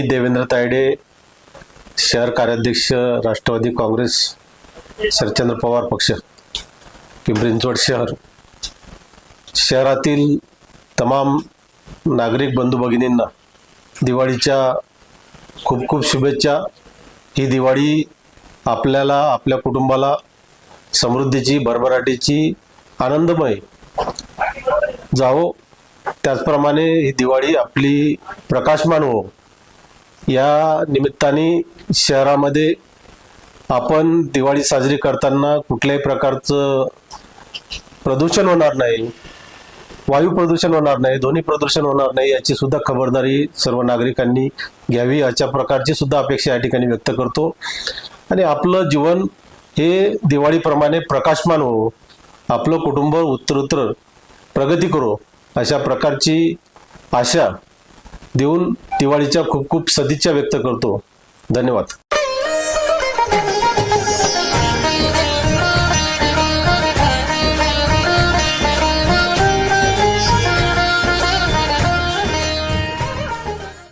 देवेंद्र तायडे, शहर कार्याध्यक्ष राष्ट्रवादी काँग्रेस शरदचंद्र पवार पक्ष, पिंपरी चिंचवड शहरातील तमाम नागरिक बंधू भगिनींना दिवाळीच्या खूप खूप शुभेच्छा। ही दिवाळी आपल्याला, आपल्या कुटुंबाला समृद्धीची, भरभराटीची, आनंदमय जावो, त्याचप्रमाणे ही दिवाळी आपली प्रकाशमान हो। या निमित्ताने शहरामध्ये आपण दिवाळी साजरी करताना कुठल्याही प्रकारचं प्रदूषण होणार नाही, वायू प्रदूषण होणार नाही, ध्वनी प्रदूषण होणार नाही, याची सुद्धा खबरदारी सर्व नागरिकांनी घ्यावी, अशा प्रकारची सुद्धा अपेक्षा या ठिकाणी व्यक्त करतो। आणि आपलं जीवन हे दिवाळीप्रमाणे प्रकाशमान हो, आपलं कुटुंब उत्तरोत्तर प्रगती करो, अशा प्रकारची आशा देऊन दिवाळीच्या खूप खूप सदिच्छा व्यक्त करतो। धन्यवाद।